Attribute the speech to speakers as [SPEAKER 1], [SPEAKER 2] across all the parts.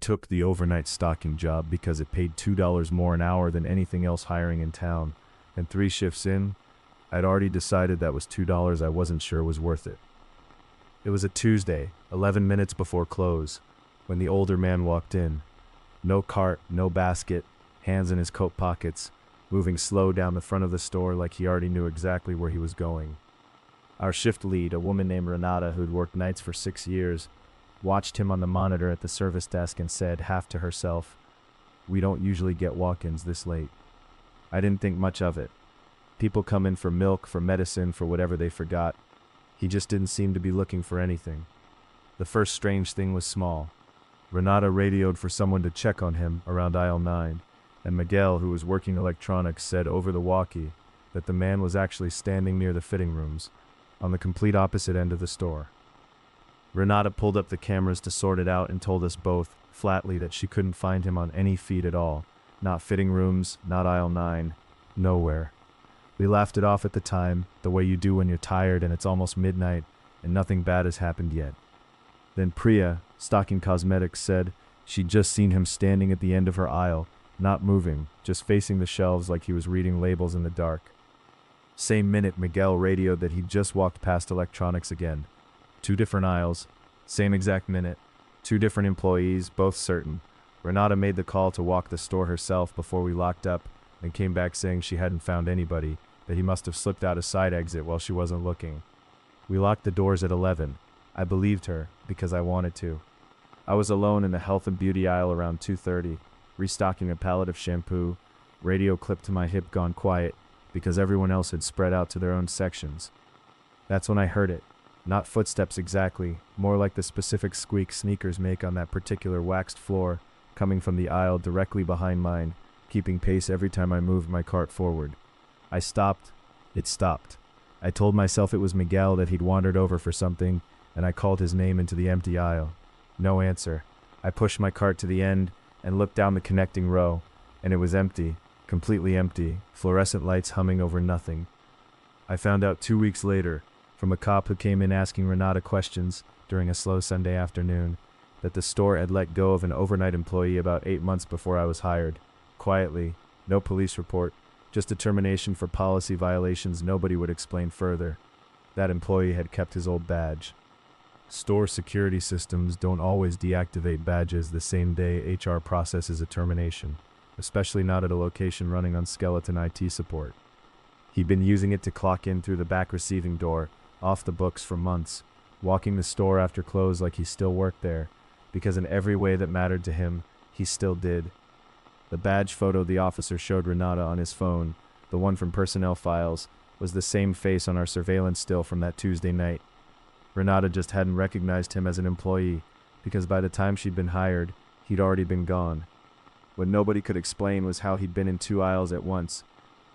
[SPEAKER 1] took the overnight stocking job because it paid $2 more an hour than anything else hiring in town, and 3 shifts in, I'd already decided that was $2 I wasn't sure was worth it. It was a Tuesday, 11 minutes before close, when the older man walked in. No cart, no basket, hands in his coat pockets, moving slow down the front of the store like he already knew exactly where he was going. Our shift lead, a woman named Renata who'd worked nights for 6 years, watched him on the monitor at the service desk and said, half to herself, "We don't usually get walk-ins this late." I didn't think much of it. People come in for milk, for medicine, for whatever they forgot. He just didn't seem to be looking for anything. The first strange thing was small. Renata radioed for someone to check on him around aisle 9, and Miguel, who was working electronics, said over the walkie that the man was actually standing near the fitting rooms, on the complete opposite end of the store. Renata pulled up the cameras to sort it out and told us both, flatly, that she couldn't find him on any feed at all. Not fitting rooms, not aisle 9, nowhere. We laughed it off at the time, the way you do when you're tired and it's almost midnight and nothing bad has happened yet. Then Priya, stocking cosmetics, said she'd just seen him standing at the end of her aisle, not moving, just facing the shelves like he was reading labels in the dark. Same minute, Miguel radioed that he'd just walked past electronics again. 2 different aisles, same exact minute, 2 different employees, both certain. Renata made the call to walk the store herself before we locked up and came back saying she hadn't found anybody, that he must have slipped out a side exit while she wasn't looking. We locked the doors at 11. I believed her, because I wanted to. I was alone in the health and beauty aisle around 2:30, restocking a pallet of shampoo, radio clipped to my hip gone quiet, because everyone else had spread out to their own sections. That's when I heard it. Not footsteps exactly, more like the specific squeak sneakers make on that particular waxed floor, coming from the aisle directly behind mine, keeping pace every time I moved my cart forward. I stopped. It stopped. I told myself it was Miguel, that he'd wandered over for something, and I called his name into the empty aisle. No answer. I pushed my cart to the end and looked down the connecting row, and it was empty, completely empty, fluorescent lights humming over nothing. I found out 2 weeks later, from a cop who came in asking Renata questions during a slow Sunday afternoon, that the store had let go of an overnight employee about 8 months before I was hired. Quietly, no police report, just a termination for policy violations nobody would explain further. That employee had kept his old badge. Store security systems don't always deactivate badges the same day HR processes a termination, especially not at a location running on skeleton IT support. He'd been using it to clock in through the back receiving door, off the books for months, walking the store after close like he still worked there, because in every way that mattered to him, he still did. The badge photo the officer showed Renata on his phone, the one from personnel files, was the same face on our surveillance still from that Tuesday night. Renata just hadn't recognized him as an employee, because by the time she'd been hired, he'd already been gone. What nobody could explain was how he'd been in 2 aisles at once,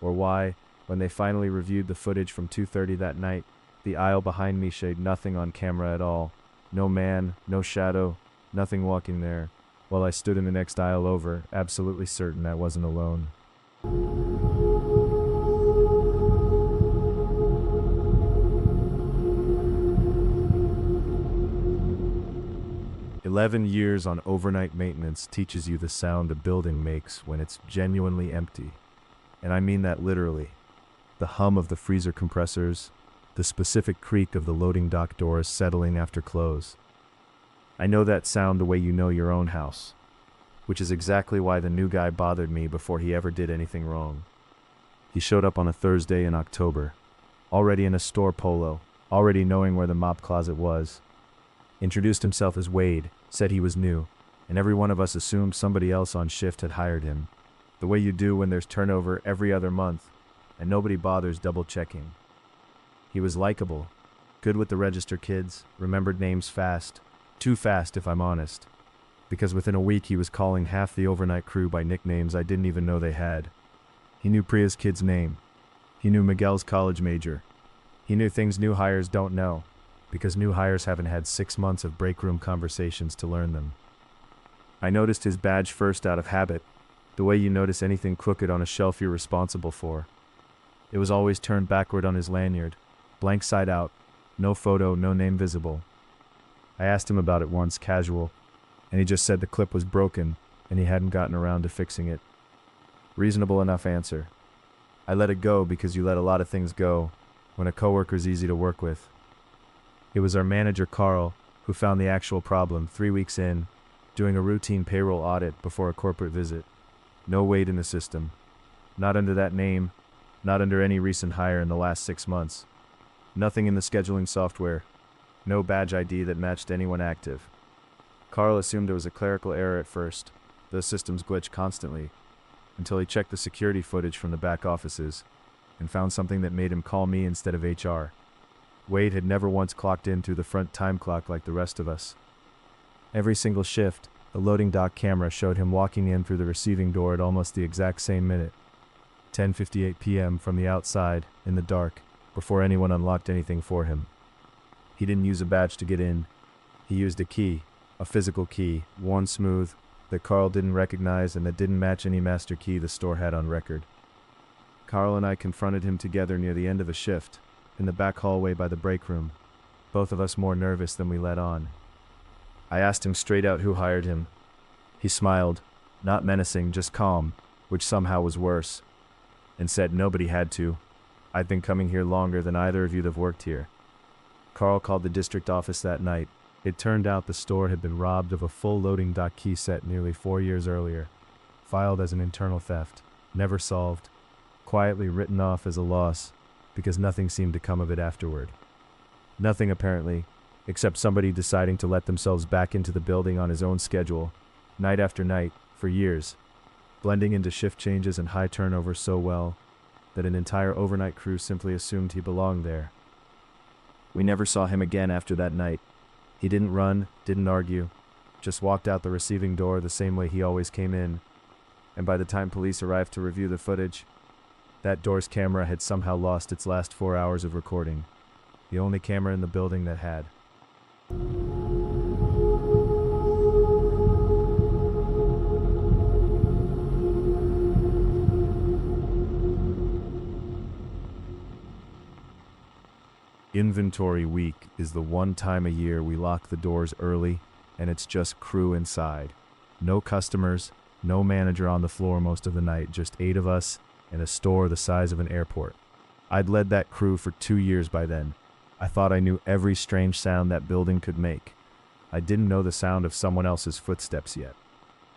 [SPEAKER 1] or why, when they finally reviewed the footage from 2:30 that night, the aisle behind me showed nothing on camera at all. No man, no shadow, nothing walking there, while I stood in the next aisle over, absolutely certain I wasn't alone. "11 years on overnight maintenance teaches you the sound a building makes when it's genuinely empty. And I mean that literally. The hum of the freezer compressors, the specific creak of the loading dock doors settling after close. I know that sound the way you know your own house, which is exactly why the new guy bothered me before he ever did anything wrong. He showed up on a Thursday in October, already in a store polo, already knowing where the mop closet was. Introduced himself as Wade, said he was new, and every one of us assumed somebody else on shift had hired him, the way you do when there's turnover every other month, and nobody bothers double-checking. He was likable, good with the register kids, remembered names fast, too fast if I'm honest, because within a week he was calling half the overnight crew by nicknames I didn't even know they had. He knew Priya's kid's name. He knew Miguel's college major. He knew things new hires don't know, because new hires haven't had 6 months of break room conversations to learn them. I noticed his badge first out of habit, the way you notice anything crooked on a shelf you're responsible for. It was always turned backward on his lanyard, blank side out, no photo, no name visible. I asked him about it once, casual. and he just said the clip was broken and he hadn't gotten around to fixing it. Reasonable enough answer. I let it go because you let a lot of things go when a coworker's easy to work with. It was our manager, Carl, who found the actual problem 3 weeks in, doing a routine payroll audit before a corporate visit. No Wade in the system. Not under that name, not under any recent hire in the last 6 months. Nothing in the scheduling software. No badge ID that matched anyone active. Carl assumed it was a clerical error at first. The systems glitch constantly, until he checked the security footage from the back offices and found something that made him call me instead of HR. Wade had never once clocked in through the front time clock like the rest of us. Every single shift, the loading dock camera showed him walking in through the receiving door at almost the exact same minute, 10:58 p.m. from the outside, in the dark, before anyone unlocked anything for him. He didn't use a badge to get in. He used a key, a physical key, worn smooth, that Carl didn't recognize and that didn't match any master key the store had on record. Carl and I confronted him together near the end of a shift, in the back hallway by the break room, both of us more nervous than we let on. I asked him straight out who hired him. He smiled, not menacing, just calm, which somehow was worse, and said nobody had to. I'd been coming here longer than either of you'd have worked here. Carl called the district office that night. It turned out the store had been robbed of a full loading dock key set nearly 4 years earlier, filed as an internal theft, never solved, quietly written off as a loss because nothing seemed to come of it afterward. Nothing apparently, except somebody deciding to let themselves back into the building on his own schedule, night after night, for years, blending into shift changes and high turnover so well that an entire overnight crew simply assumed he belonged there. We never saw him again after that night. He didn't run, didn't argue, just walked out the receiving door the same way he always came in, and by the time police arrived to review the footage, that door's camera had somehow lost its last 4 hours of recording, the only camera in the building that had. Inventory week is the one time a year we lock the doors early and it's just crew inside. No customers, no manager on the floor most of the night, just 8 of us in a store the size of an airport. I'd led that crew for 2 years by then. I thought I knew every strange sound that building could make. I didn't know the sound of someone else's footsteps yet.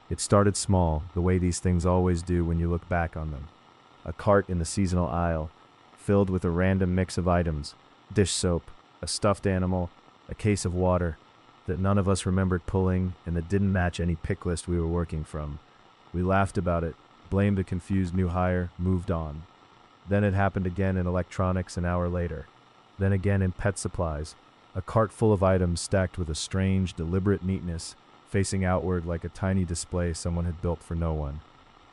[SPEAKER 1] It started small, the way these things always do when you look back on them. A cart in the seasonal aisle, filled with a random mix of items, dish soap, a stuffed animal, a case of water, that none of us remembered pulling and that didn't match any pick list we were working from. We laughed about it, blamed a confused new hire, moved on. Then it happened again in electronics an hour later. Then again in pet supplies, a cart full of items stacked with a strange, deliberate neatness, facing outward like a tiny display someone had built for no one.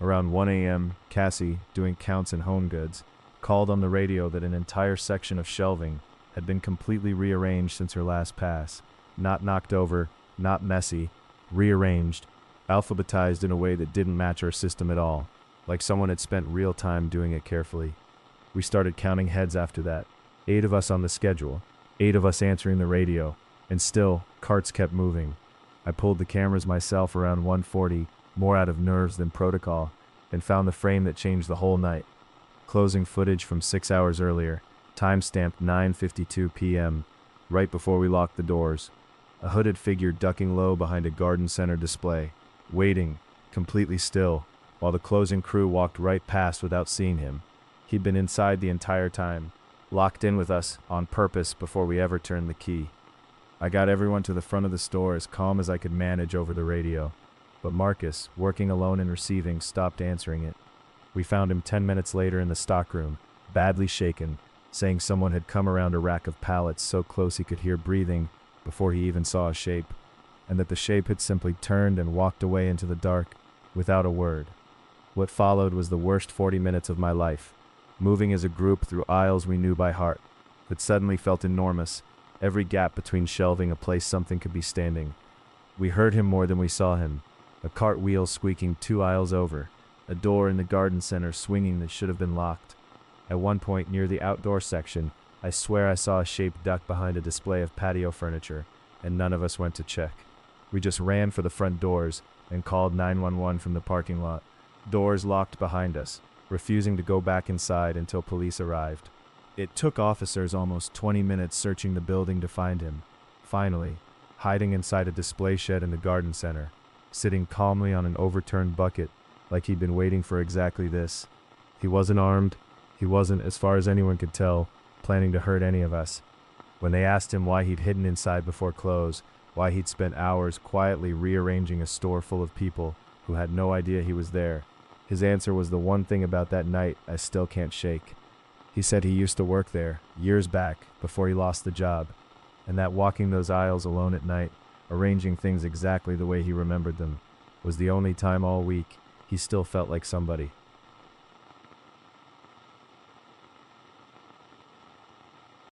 [SPEAKER 1] Around 1 a.m., Cassie, doing counts in home goods, called on the radio that an entire section of shelving had been completely rearranged since her last pass. Not knocked over, not messy, rearranged, alphabetized in a way that didn't match our system at all, like someone had spent real time doing it carefully. We started counting heads after that. 8 of us on the schedule, 8 of us answering the radio, and still, carts kept moving. I pulled the cameras myself around 1:40, more out of nerves than protocol, and found the frame that changed the whole night. Closing footage from 6 hours earlier, time-stamped 9:52 p.m., right before we locked the doors. A hooded figure ducking low behind a garden center display, waiting, completely still, while the closing crew walked right past without seeing him. He'd been inside the entire time, locked in with us on purpose before we ever turned the key. I got everyone to the front of the store as calm as I could manage over the radio, but Marcus, working alone and receiving, stopped answering it. We found him 10 minutes later in the stockroom, badly shaken, saying someone had come around a rack of pallets so close he could hear breathing before he even saw a shape, and that the shape had simply turned and walked away into the dark without a word. What followed was the worst 40 minutes of my life, moving as a group through aisles we knew by heart, that suddenly felt enormous, every gap between shelving a place something could be standing. We heard him more than we saw him, a cart wheel squeaking 2 aisles over, a door in the garden center swinging that should have been locked. At one point near the outdoor section, I swear I saw a shape duck behind a display of patio furniture, and none of us went to check. We just ran for the front doors and called 911 from the parking lot. Doors locked behind us, refusing to go back inside until police arrived. It took officers almost 20 minutes searching the building to find him. Finally, hiding inside a display shed in the garden center, sitting calmly on an overturned bucket like he'd been waiting for exactly this. He wasn't armed. He wasn't, as far as anyone could tell, planning to hurt any of us. When they asked him why he'd hidden inside before close, why he'd spent hours quietly rearranging a store full of people who had no idea he was there, his answer was the one thing about that night I still can't shake. He said he used to work there, years back, before he lost the job, and that walking those aisles alone at night, arranging things exactly the way he remembered them, was the only time all week he still felt like somebody.